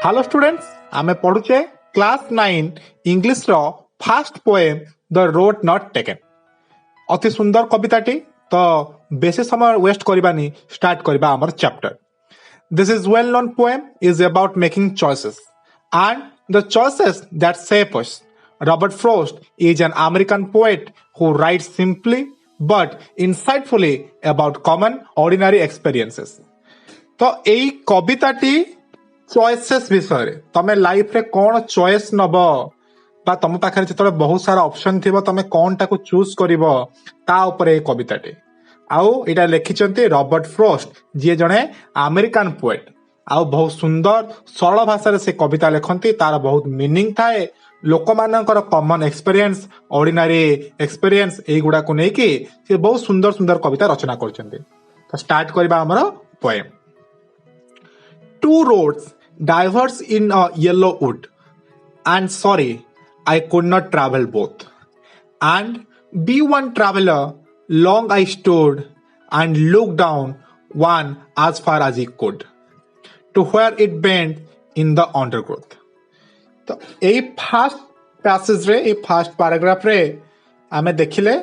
Hello students आमे पढ़ुचे class 9 English रो first poem the road not taken. अति सुंदर कविताटी तो बेसी समय वेस्ट करबानी स्टार्ट करबा हमर chapter. This is well known poem is about making choices and the choices that shape us. Robert Frost is an American poet who writes simply but insightfully about common ordinary experiences. तो एई कविताटी choices विषय रे तमे life रे कोन choice नबो बा तम पाखरे जतले बहुत सारा ऑप्शन थिबो तमे कोनटा को चूज करिवो ता ऊपर ए कविताटी आउ एटा लिखिचंती रॉबर्ट फ्रोस्ट जे जणे अमेरिकन पोएट आउ बहुत सुंदर सरल भाषा से कविता लिखती तार बहुत मीनिंग थाए लोक मानकर कॉमन एक्सपीरियंस ऑर्डिनरी एक्सपीरियंस एगुड़ा को लेकिन से बहुत सुंदर सुंदर कविता रचना करछंती। तो स्टार्ट करबा हमर poem. Two roads diverged in a yellow wood and sorry I could not travel both and be one traveller long I stood and look down one as far as he could to where it bent in the undergrowth। तो ए fast passage रे ए fast paragraph रे आमे देखिले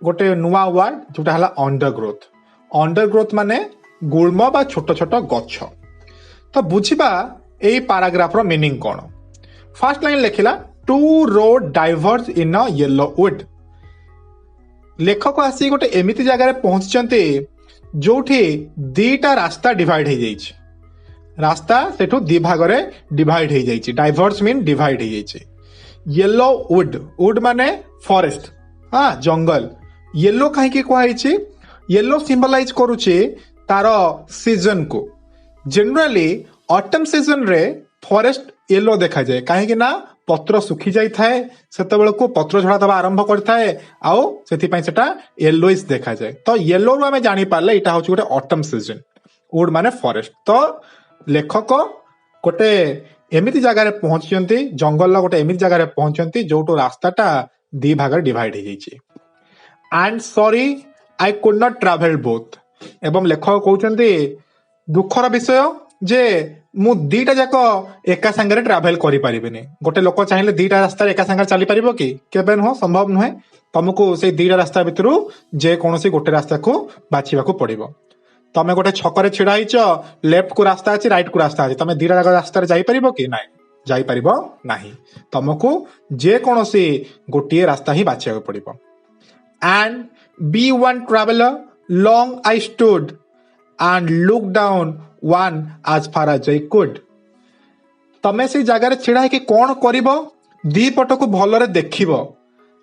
गोटे नुवा word जोटा हला undergrowth. Undergrowth माने गुल्म बा छोट छोट गछ। तो बुझिबा ए पैराग्राफ रो मीनिंग कोन। फर्स्ट लाइन लिखिला two road diverge in a yellow wood. लेखक आसी गोटे एमिति जगह रे पहुंचचंती जोठी दीटा रास्ता डिवाइड हो जाइछ। रास्ता सेठू दी भाग रे डिवाइड हो जाइछ। डाइवर्स मीन डिवाइड हो जाइछ। येलो वुड वुड माने फॉरेस्ट हाँ जंगल। येलो कहीं के कहैछि येलो सिंबलाइज करूछि तार सीजन को। जनरली ऑटम सीजन रे फॉरेस्ट येलो देखा जाए कहीं ना पत्र सुखी जाई थाए सेते को पत्र झड़ा दबा आरंभ करथाए आउ सेति पई सेटा येलोइश देखा जाए। तो येलो रो हमें जानि पारले इटा होछि गोटे ऑटम सीजन। वुड माने फॉरेस्ट। तो लेखक गोटे एमिति जगह पहुंचती जंगल गोटे एमिति जगह पहुंचती जो रास्ताटा दी भाग डिवाइड हो जाइए। And sorry I could not travel both. एवं लेखक कहते दुखर विषय जे मु दीटा जाक एका संगे ट्रैवल करि परिबिनी। गोटे लोक चाहिए दीटा रास्ता एका संगे चली परिबो कि केबे नुह संभव नुहे। तुमको से दीटा रास्ता भितरु जे कोनोसी गोटे रास्ता को बाछिबाको पड़िबो। तमे गोटे छकरे छिड़ा हिच लेफ्ट को रास्ता अछि राइट को रास्ता अछि तमे दीटा रास्ता रे जाई परिबो कि नाही जाई परिबो नाही। तुमको जे कोनोसी गोटिए रास्ता ही बाछिबाको पड़िबो। And be one traveller long I stood and look down one as far as I could। तमे से जगह रे छिड़ा कि कोन करिबो दी पट को भलरे देखिबो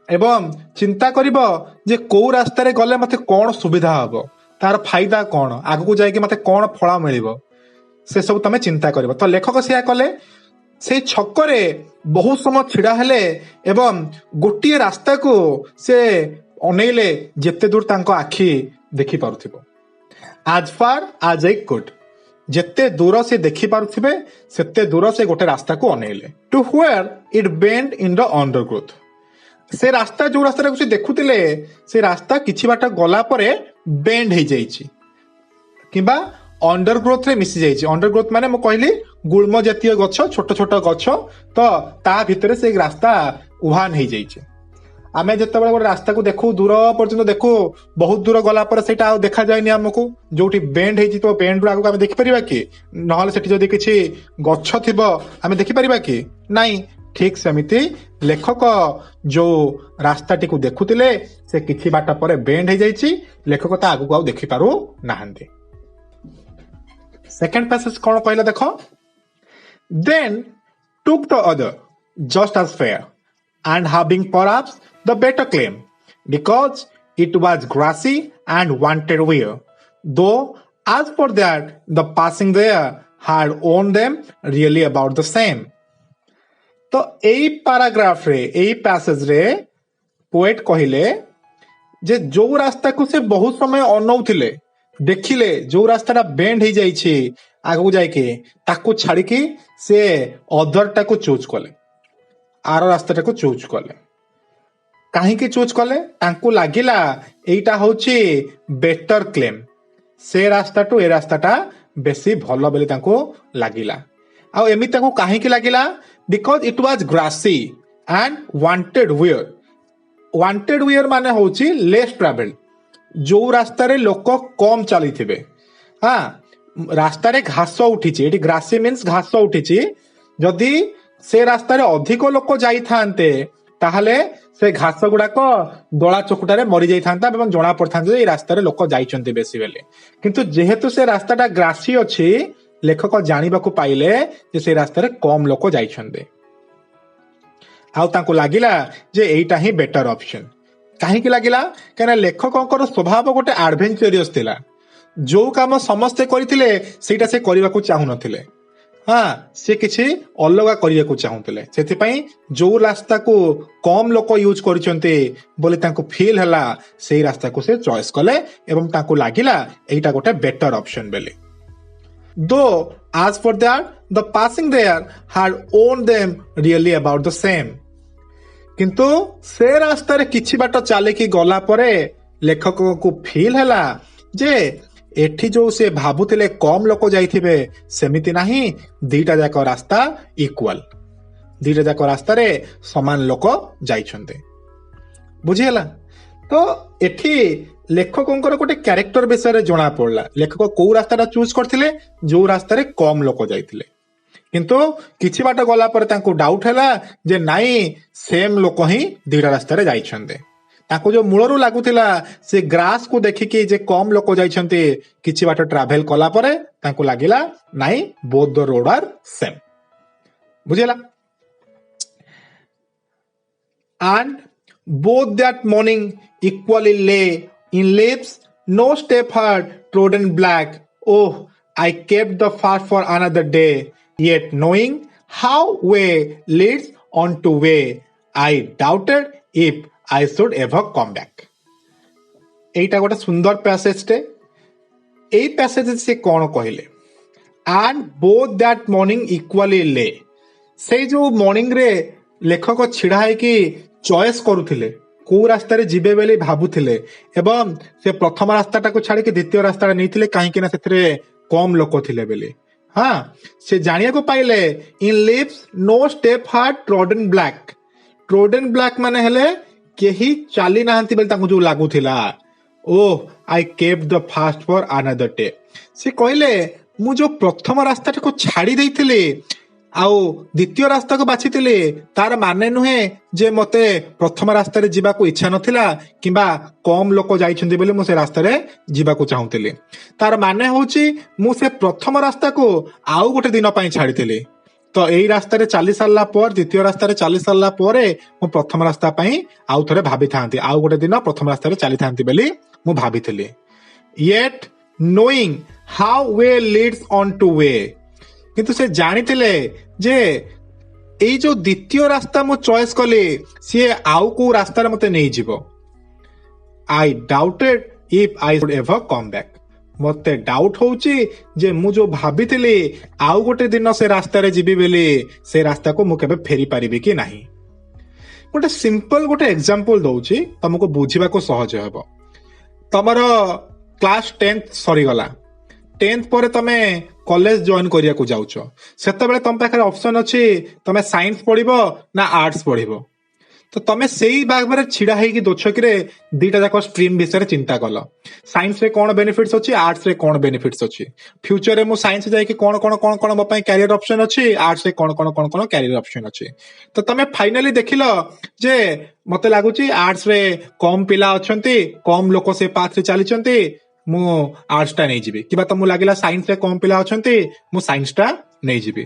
एवं चिंता करिबो जे को रास्ता रे गले मते कोन सुविधा हबो तार फायदा कौन आग को जाए मत कौन फल मिल से सब तुम चिंता कर। तो लेखक से कले से छकरे बहुत समय छिड़ा हेले एवं गोटे रास्ता को से अनेले जेते दूर तांको आखि देखि पारुथिबो। आज फार आज ए कुड जेते दूर से देखि पारुथिबे सेते दूर से गोटे रास्ता को अनेले। To where it bend in the undergrowth. से रास्ता जो रास्ता को देखुतिले से रास्ता किछि बाट गला परे बेंड हो जाइछि किबा अंडरग्रोथ रे मिसी जाइछि। अंडरग्रोथ माने मु कहली गुल्म जातीय गछ छोट छोट गछ। तो ता भितरे से रास्ता उहान हो जाइछि। आमे जतबे गोटे रास्ता को देखु दूर पर्यंत देखु बहुत दूर गला पर सेटा देखा जायनि हमकु जोठी बेंड हेछि। तो बेंड आगु आमे देखि परिबा कि नहले सेठी जदी किछि गछ थिबो आमे देखि परिबा कि नाही। ठीक सेमिति लेखक जो रास्ताटी को देखुतिले से किछि बाट पर बेंड हो जाइछि लेखक ता आगु आउ देखि पारु नाहंती। सेकंड पैसेज कोन कहला देखो। Then took the other just as fair and having perhaps the better claim because it was grassy and wanted wear, though as for that the passing there had owned them really about the same। तो एई paragraph रे एई passage रे poet कहिले जे जो रास्ता को से बहुत समय अनौथिले देखिले जो रास्ताटा बेंड हो जाइछि आगु जाइके ताकू छाड़ी की से अदर टा को चूज कले आर रास्ताटा को चूज कले। काहे की चूज कले तांकू लागिला एइटा होछि बेटर क्लेम। से रास्ता टू ए रास्ताटा बेसी भलो बेली तांकू लागिला। ଆଉ ଏମିତି ତାକୁ କାହିଁକି ଲାଗିଲା? Because it was grassy and wanted wear. Wanted wear ମାନେ ହଉଛି ଲେସ୍ ଟ୍ରାଭେଲ, ଯୋଉ ରାସ୍ତାରେ ଲୋକ କମ ଚାଲିଥିବେ। ହଁ, ରାସ୍ତାରେ ଘାସ ଉଠିଛି, ଏଠି ଗ୍ରାସି ମିନ୍ସ ଘାସ ଉଠିଛି। ଯଦି ସେ ରାସ୍ତାରେ ଅଧିକ ଲୋକ ଯାଇଥାନ୍ତେ ତାହେଲେ ସେ ଘାସ ଗୁଡାକ ଦଳା ଚକୁଟାରେ ମରି ଯାଇଥାନ୍ତା ଏବଂ ଜଣା ପଡିଥାନ୍ତା ଯେ ଏଇ ରାସ୍ତାରେ ଲୋକ ଯାଇଛନ୍ତି ବେଶୀ ବୋଲି। କିନ୍ତୁ ଯେହେତୁ ସେ ରାସ୍ତାଟା ଗ୍ରାସି ଅଛି, ଲେଖକ ଜାଣିବାକୁ ପାଇଲେ ଯେ ସେ ରାସ୍ତାରେ କମ ଲୋକ ଯାଇଛନ୍ତି। ଆଉ ତାଙ୍କୁ ଲାଗିଲା ଯେ ଏଇଟା ହିଁ ବେଟର ଅପସନ। କାହିଁକି ଲାଗିଲା? କାହିଁକିନା ଲେଖକଙ୍କର ସ୍ୱଭାବ ଗୋଟେ ଆଡଭେଞ୍ଚରିୟସ ଥିଲା। ଯୋଉ କାମ ସମସ୍ତେ କରିଥିଲେ ସେଇଟା ସେ କରିବାକୁ ଚାହୁଁନଥିଲେ। ହଁ, ସେ କିଛି ଅଲଗା କରିବାକୁ ଚାହୁଁଥିଲେ। ସେଥିପାଇଁ ଯୋଉ ରାସ୍ତାକୁ କମ ଲୋକ ୟୁଜ କରିଛନ୍ତି ବୋଲି ତାଙ୍କୁ ଫିଲ୍ ହେଲା, ସେଇ ରାସ୍ତାକୁ ସେ ଚଏସ୍ କଲେ ଏବଂ ତାଙ୍କୁ ଲାଗିଲା ଏଇଟା ଗୋଟେ ବେଟର ଅପସନ ବୋଲି। Though, as for that, the passing there had owned them really about the same. କିନ୍ତୁ ସେ ରାସ୍ତାରେ କିଛି ବାଟ ଚାଲିକି ଗଲା ପରେ ଲେଖକଙ୍କୁ ଫିଲ୍ ହେଲା ଯେ ଏଠି ଯୋଉ ସେ ଭାବୁଥିଲେ କମ ଲୋକ ଯାଇଥିବେ ସେମିତି ନାହିଁ, ଦିଟା ଯାକ ରାସ୍ତା ଇକ୍ୱାଲ, ଦିଟା ଯାକ ରାସ୍ତାରେ ସମାନ ଲୋକ ଯାଇଛନ୍ତି। ବୁଝିହେଲା? ତ ଏଠି ଲେଖକଙ୍କର ଗୋଟେ କ୍ୟାରେକ୍ଟର ବିଷୟରେ ଜଣା ପଡିଲା। ଲେଖକ କୋଉ ରାସ୍ତାଟା ଚୁଜ କରିଥିଲେ? ଯୋଉ ରାସ୍ତାରେ କମ ଲୋକ ଯାଇଥିଲେ। କିନ୍ତୁ କିଛି ବାଟ ଗଲା ପରେ ତାଙ୍କୁ ଡାଉଟ ହେଲା ଯେ ନାଇଁ, ସେମ ଲୋକ ହିଁ ଦିଟା ରାସ୍ତାରେ ଯାଇଛନ୍ତି। ତାଙ୍କୁ ଯୋଉ ମୂଳରୁ ଲାଗୁଥିଲା ସେ ଗ୍ରାସକୁ ଦେଖିକି ଯେ କମ ଲୋକ ଯାଇଛନ୍ତି, କିଛି ବାଟ ଟ୍ରାଭେଲ କଲା ପରେ ତାଙ୍କୁ ଲାଗିଲା ନାଇଁ, ବୋଥ ଦ ରୋଡ ଆର ସେମ୍। ବୁଝିଲା? And both that morning equally lay in lips, no step had trodden black. Oh, I kept the fast for another day, yet knowing how way leads on to way, I doubted if I should ever come back. এইটা ଗୋଟେ ସୁନ୍ଦର ପ୍ୟାସେଜଟେ। ଏଇ passage ସେ କଣ କହିଲେ? And both that morning equally lay, ସେଇ ଯୋଉ ମର୍ଣ୍ଣିଂରେ ଲେଖକ ଛିଡା ହେଇକି ଚଏସ୍ କରୁଥିଲେ କୋଉ ରାସ୍ତାରେ ଯିବେ ବୋଲି ଭାବୁଥିଲେ ଏବଂ ସେ ପ୍ରଥମ ରାସ୍ତାଟାକୁ ଛାଡିକି ଦ୍ୱିତୀୟ ରାସ୍ତାଟା ନେଇଥିଲେ କାହିଁକି ନା ସେଥିରେ କମ ଲୋକ ଥିଲେ ବୋଲି। ହଁ, ସେ ଜାଣିବାକୁ ପାଇଲେ in leaves no step had trodden black. Trodden black ମାନେ ହେଲେ କେହି ଚାଲି ନାହାନ୍ତି ବୋଲି ତାଙ୍କୁ ଯୋଉ ଲାଗୁଥିଲା। Oh, I kept the first for another day. ସେ କହିଲେ ମୁଁ ଯୋଉ ପ୍ରଥମ ରାସ୍ତାଟାକୁ ଛାଡି ଦେଇଥିଲି ଆଉ ଦ୍ୱିତୀୟ ରାସ୍ତାକୁ ବାଛିଥିଲି, ତାର ମାନେ ନୁହେଁ ଯେ ମତେ ପ୍ରଥମ ରାସ୍ତାରେ ଯିବାକୁ ଇଚ୍ଛା ନଥିଲା କିମ୍ବା କମ ଲୋକ ଯାଇଛନ୍ତି ବୋଲି ମୁଁ ସେ ରାସ୍ତାରେ ଯିବାକୁ ଚାହୁଁଥିଲି। ତାର ମାନେ ହଉଛି ମୁଁ ସେ ପ୍ରଥମ ରାସ୍ତାକୁ ଆଉ ଗୋଟେ ଦିନ ପାଇଁ ଛାଡିଥିଲି। ତ ଏଇ ରାସ୍ତାରେ ଚାଲି ସାରିଲା ପରେ, ଦ୍ୱିତୀୟ ରାସ୍ତାରେ ଚାଲି ସାରିଲା ପରେ ମୁଁ ପ୍ରଥମ ରାସ୍ତା ପାଇଁ ଆଉ ଥରେ ଭାବିଥାନ୍ତି, ଆଉ ଗୋଟେ ଦିନ ପ୍ରଥମ ରାସ୍ତାରେ ଚାଲିଥାନ୍ତି ବୋଲି ମୁଁ ଭାବିଥିଲି। Yet knowing how way leads on to way, କିନ୍ତୁ ସେ ଜାଣିଥିଲେ ଯେ ଏଇ ଯୋଉ ଦ୍ୱିତୀୟ ରାସ୍ତା ମୁଁ ଚଏସ୍ କଲି ସିଏ ଆଉ କୋଉ ରାସ୍ତାରେ ମତେ ନେଇଯିବ। I doubted if I should ever come back. ମତେ ଡାଉଟ ହଉଛି ଯେ ମୁଁ ଯୋଉ ଭାବିଥିଲି ଆଉ ଗୋଟେ ଦିନ ସେ ରାସ୍ତାରେ ଯିବି ବୋଲି, ସେ ରାସ୍ତାକୁ ମୁଁ କେବେ ଫେରି ପାରିବି କି ନାହିଁ। ଗୋଟେ ସିମ୍ପଲ ଗୋଟେ ଏକ୍ସାମ୍ପଲ ଦଉଛି, ତମକୁ ବୁଝିବାକୁ ସହଜ ହେବ। ତମର କ୍ଲାସ 10th ସରିଗଲା, 10th ପରେ ତମେ କଲେଜ ଜଏନ୍ କରିବାକୁ ଯାଉଛ। ସେତେବେଳେ ତମ ପାଖରେ ଅପସନ ଅଛି ତମେ ସାଇନ୍ସ ପଢିବ ନା ଆର୍ଟସ ପଢିବ। ତ ତମେ ସେଇ ଭାବରେ ଛିଡା ହେଇକି ଦୋଛକିରେ ଦିଟା ଯାକ ଷ୍ଟ୍ରିମ୍ ବିଷୟରେ ଚିନ୍ତା କଲ। ସାଇନ୍ସରେ କଣ ବେନିଫିଟ୍ସ ଅଛି, ଆର୍ଟସରେ କଣ ବେନିଫିଟ୍ସ ଅଛି। ଫ୍ୟୁଚରରେ ମୁଁ ସାଇନ୍ସ ଯାଇକି କଣ କଣ କଣ କଣ ମୋ ପାଇଁ କ୍ୟାରିୟର ଅପସନ ଅଛି, ଆର୍ଟସରେ କଣ କଣ କଣ କଣ କ୍ୟାରିୟର ଅପସନ ଅଛି। ତ ତମେ ଫାଇନାଲି ଦେଖିଲ ଯେ ମତେ ଲାଗୁଛି ଆର୍ଟସରେ କମ ପିଲା ଅଛନ୍ତି, କମ ଲୋକ ସେ ପାଥରେ ଚାଲିଛନ୍ତି, ମୁଁ ଆର୍ଟସ ଟା ନେଇଯିବି। କିମ୍ବା ତମକୁ ଲାଗିଲା ସାଇନ୍ସରେ କମ ପିଲା ଅଛନ୍ତି, ମୁଁ ସାଇନ୍ସ ଟା ନେଇଯିବି।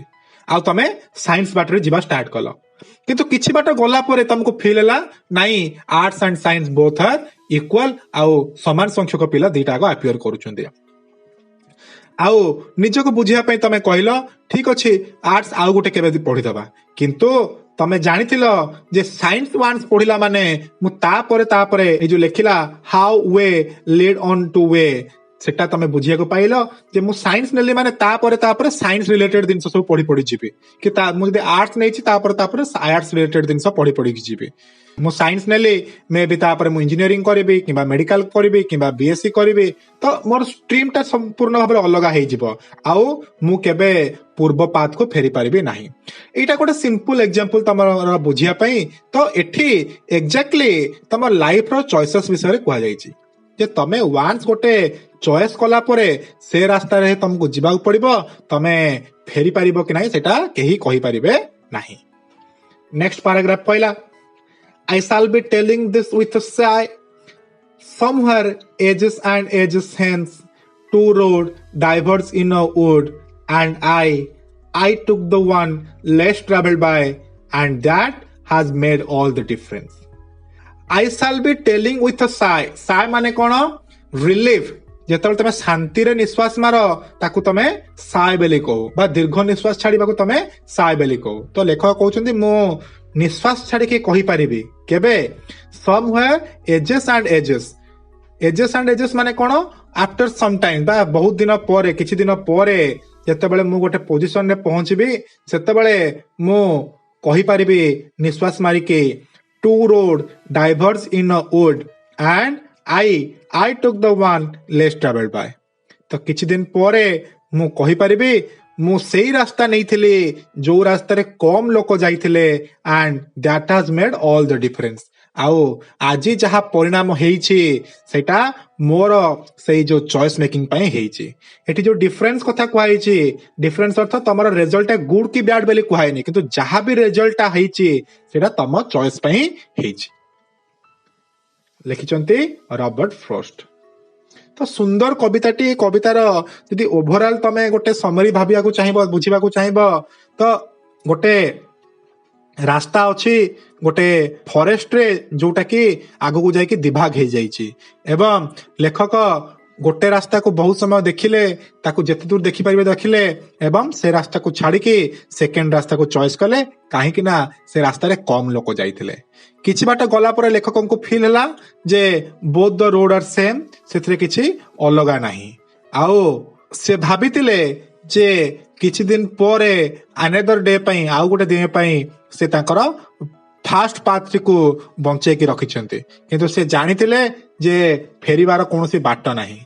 ଆଉ ତମେ ସାଇନ୍ସ ବାଟରେ ଯିବା ଷ୍ଟାର୍ଟ କଲ। କିନ୍ତୁ କିଛି ବାଟ ଗଲା ପରେ ତମକୁ ଫିଲ୍ ହେଲା ନାଇଁ, arts and science both R equal, ଆଉ ସମାନ ସଂଖ୍ୟକ ପିଲା ଦିଟା ଆଗ ଆପିୟର କରୁଛନ୍ତି। ଆଉ ନିଜକୁ ବୁଝିବା ପାଇଁ ତମେ କହିଲ ଠିକ ଅଛି, ଆର୍ଟସ ଆଉ ଗୋଟେ କେବେ ପଢିଦବା। କିନ୍ତୁ ତମେ ଜାଣିଥିଲ ଯେ ସାଇନ୍ସ ୱାନ୍ସ ପଢିଲା ମାନେ ମୁଁ ତାପରେ ଏଇ ଯୋଉ ଲେଖିଲା how way lead on to way, सेटा तमे बुझिया को पाइलो जे मु साइंस नेली माने तापरे साइंस रिलेटेड जिंस सब पढ़ी जीवी कि मु जदि आर्ट्स नहीं तापरे आर्ट्स रिलेटेड जिंस पढ़ी जीवी मु साइंस नेली मे भी तापरे मु इंजीनियरिंग करिबी किबा मेडिकल करिबी किबा बीएससी करिबी तो मोर स्ट्रीम टा संपूर्ण भाबरे अलगा हे जिवो आउ मु केबे पूर्व पाथ को फेरी पारिबी नाही एटा गोटे सिंपल एग्जांपल तमर बुझिया पई तो एठी एग्जैक्टली तमर लाइफ रो चॉइसेस विषय रे कुआ जाईची जे तमे वांस गोटे चॉइस कला परे से रास्ता रे तुमको जिबाक पड़िबो तमे फेरी पारिबो कि नाही सेटा केही कहि पारिबे नाही नेक्स्ट पैराग्राफ पहिला I shall be telling this with a sigh. Somewhere ages and ages hence, two roads diverged in a wood, and I took the one less traveled by, and that has made all the difference. I shall be telling with a sigh. Sigh माने कोन? Relief. जेतବେଳେ तमे शांति रे निश्वास मारो ताकू तमे साय बेली को बा दीर्घ निश्वास छाड़ीबाकू तमे साय बेली को तो लेखक कहउछन्ती मो निश्वास छाड़ी के कहि पारिबी केबे समवेयर एजेस एंड एजेस माने कोन आफ्टर सम टाइम बा बहुत दिन परे किछि दिन परे जेतेबेले मु गोटे पोजीशन रे पहुंचबी सेतेबेले मु कहि पारिबी निश्वास मारी के two road diverge in a wood and I took the one less traveled by. तो किछि दिन परे मु कहि परिबी मु सेही रास्ता नहीं थिली जो रास्ता रे कम लोक जाइथिले and that has made all the difference आउ आजी जहा परिणाम हेइछि सेटा मोर सेही जो चॉइस मेकिंग पई हेइछि एठी जो डिफरेंस कथा कहैछि डिफरेंस अर्थ तमरो रिजल्ट गुड की बैड बेली कहैनी किंतु जहा भी रिजल्ट हेइछि सेटा तम चॉइस पई हेइछि लिखिचंती रॉबर्ट फ्रॉस्ट तो सुंदर कविताटी कवितार यदि ओवरऑल तमे गोटे समरी भाबिया को चाहिबो बुझिबा को चाहिबो तो गोटे रास्ता अछि गोटे फॉरेस्ट रे जोटा कि आगु को जाई कि दिभाग हे जाईची एवं लेखक गोटे रास्ता को बहुत समय देखिले ताकू जेते दूर देखि परिबे देखिले एवं से रास्ता को छाड़ी कि सेकंड रास्ता को चॉइस कले काहे कि ना से रास्ता रे कम लोक जाइथिले किछि बाट गला पर लेखकन को फील हला जे both the road are same सेथरे किछि अलगा नाही आउ से भाबितिले जे किछि दिन परे अनदर डे पई आउ गोटे दिन पई से ताकर फास्ट पाथ को बंचे की रखिछन्ते किंतु से जानितिले जे फेरीबार कोनोसी बाट नाही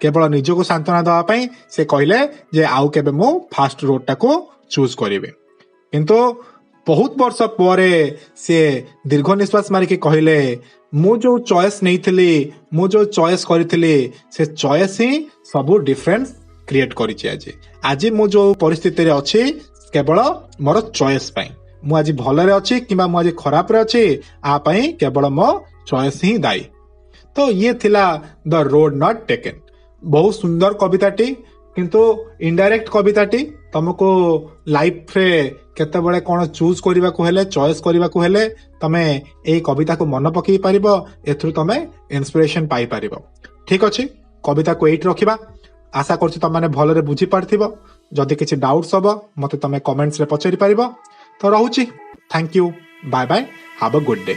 केवल निजको सांत्वना दवा पई से कहले जे आउ केबे मो फास्ट रोड टा को चूज करिवे किंतु बहुत वर्ष परे से दीर्घ निश्वास मारी के कहले मु जो चॉइस नहीं थिली मु जो चॉइस करिथिली से चॉइस ही सब डिफरेंस क्रिएट करिछि आज मु जो परिस्थिति रे अछि केवल मोर चॉइस पई मु आज भलरे अछि किबा मु आज खराब रे अछि आ पई केवल मो चॉइस ही दायी तो ये थिला द रोड नॉट टेकन बहुत सुंदर कविताटी किंतु इनडायरेक्ट कविताटी तुमको लाइफ रे केते बळे कोन चूज करबा को हेले चॉइस करबा को हेले तमे एई कविता को मन पकई पारिबो एथरु तमे इंस्पिरेशन पाई पारिबो ठीक अछि कविता को एट रखिबा आशा करछि तम माने भलरे बुझी पारथिबो जदि किछि डाउट्स हबो मते तमे कमेंट्स रे पछारी पारिबो तो रहूची thank you bye bye have a good day.